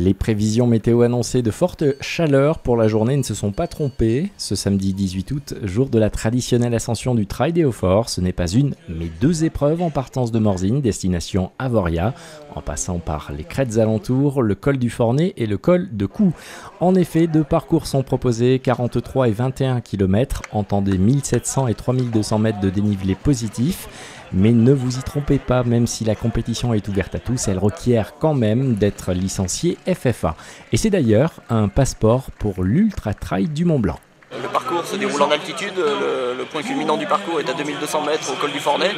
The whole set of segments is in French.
Les prévisions météo annoncées de fortes chaleurs pour la journée ne se sont pas trompées. Ce samedi 18 août, jour de la traditionnelle ascension du Trail des Hauts-Forts, ce n'est pas une, mais deux épreuves en partance de Morzine, destination Avoria, en passant par les crêtes alentours, le col du Fornet et le col de Coux. En effet, deux parcours sont proposés, 43 et 21 km, entendez 1700 et 3200 mètres de dénivelé positif. Mais ne vous y trompez pas, même si la compétition est ouverte à tous, elle requiert quand même d'être licencié FFA. Et c'est d'ailleurs un passeport pour l'Ultra Trail du Mont Blanc. Le parcours se déroule en altitude, le point culminant du parcours est à 2200 mètres au col du Fornet.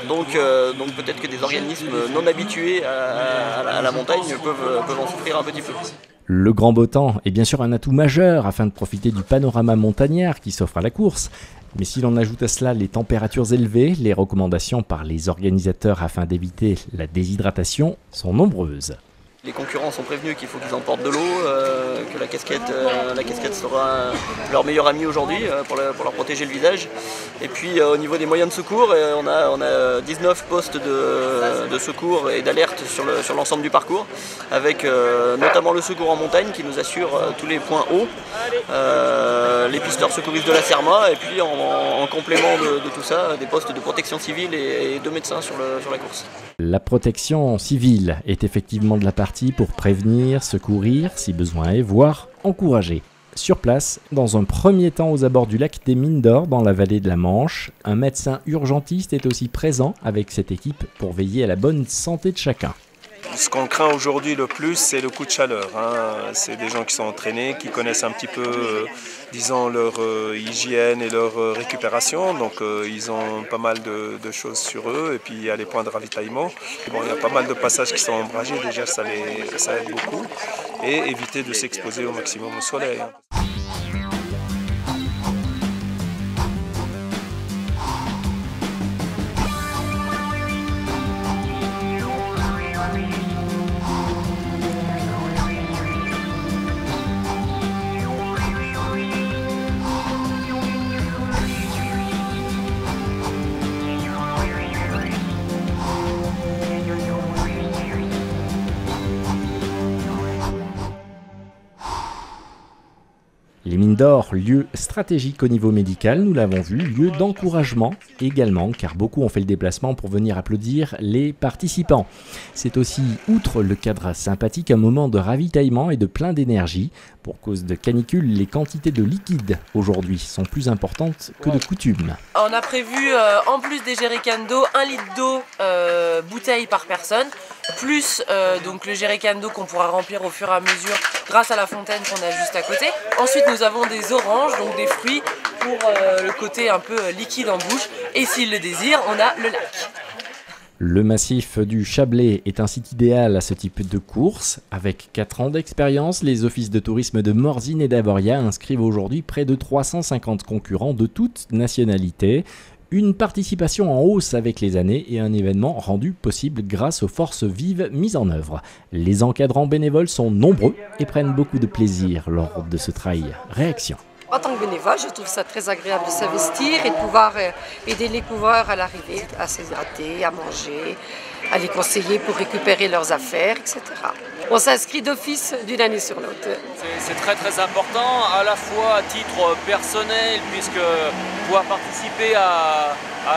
Donc peut-être que des organismes non habitués à la montagne peuvent en souffrir un petit peu. Le grand beau temps est bien sûr un atout majeur afin de profiter du panorama montagnard qui s'offre à la course. Mais si l'on ajoute à cela les températures élevées, les recommandations par les organisateurs afin d'éviter la déshydratation sont nombreuses. Les concurrents sont prévenus qu'il faut qu'ils emportent de l'eau, que la casquette sera leur meilleur ami aujourd'hui pour leur protéger le visage. Et puis au niveau des moyens de secours, on a 19 postes de secours et d'alerte sur l'ensemble du parcours, avec notamment le secours en montagne qui nous assure tous les points hauts, les pisteurs secouristes de la CERMA, et puis en complément de tout ça, des postes de protection civile et deux médecins sur la course. La protection civile est effectivement de la partie pour prévenir, secourir si besoin est, voire encourager. Sur place, dans un premier temps aux abords du lac des Mines d'Or dans la vallée de la Manche, un médecin urgentiste est aussi présent avec cette équipe pour veiller à la bonne santé de chacun. Ce qu'on craint aujourd'hui le plus, c'est le coup de chaleur. C'est des gens qui sont entraînés, qui connaissent un petit peu, leur hygiène et leur récupération. Donc ils ont pas mal de choses sur eux. Et puis il y a les points de ravitaillement. Bon, il y a pas mal de passages qui sont ombragés, déjà ça aide beaucoup. Et éviter de s'exposer au maximum au soleil. Les Mines d'Or, lieu stratégique au niveau médical, nous l'avons vu, lieu d'encouragement également, car beaucoup ont fait le déplacement pour venir applaudir les participants. C'est aussi, outre le cadre sympathique, un moment de ravitaillement et de plein d'énergie. Pour cause de canicule, les quantités de liquide aujourd'hui sont plus importantes que de coutume. On a prévu, en plus des jerrycans d'eau, 1 litre d'eau bouteille par personne, plus donc le jerrycan d'eau qu'on pourra remplir au fur et à mesure grâce à la fontaine qu'on a juste à côté. Ensuite nous avons des oranges, donc des fruits pour le côté un peu liquide en bouche, et s'il le désire, on a le lac. Le massif du Chablais est un site idéal à ce type de course. Avec 4 ans d'expérience, les offices de tourisme de Morzine et d'Avoria inscrivent aujourd'hui près de 350 concurrents de toutes nationalités. Une participation en hausse avec les années et un événement rendu possible grâce aux forces vives mises en œuvre. Les encadrants bénévoles sont nombreux et prennent beaucoup de plaisir lors de ce trail. Réaction. En tant que bénévole, je trouve ça très agréable de s'investir et de pouvoir aider les coureurs à l'arrivée, à s'hydrater, à manger, à les conseiller pour récupérer leurs affaires, etc. On s'inscrit d'office d'une année sur l'autre. C'est très très important, à la fois à titre personnel, puisque pouvoir participer à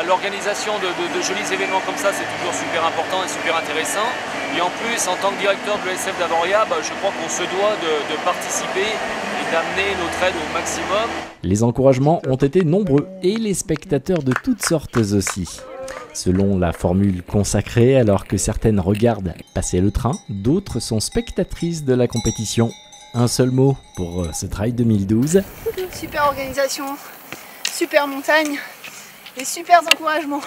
l'organisation de jolis événements comme ça, c'est toujours super important et super intéressant. Et en plus, en tant que directeur de l'ESF d'Avoria, je crois qu'on se doit de participer et d'amener notre aide au maximum. Les encouragements ont été nombreux et les spectateurs de toutes sortes aussi. Selon la formule consacrée, alors que certaines regardent passer le train, d'autres sont spectatrices de la compétition. Un seul mot pour ce Trail 2012. Super organisation, super montagne et super encouragements.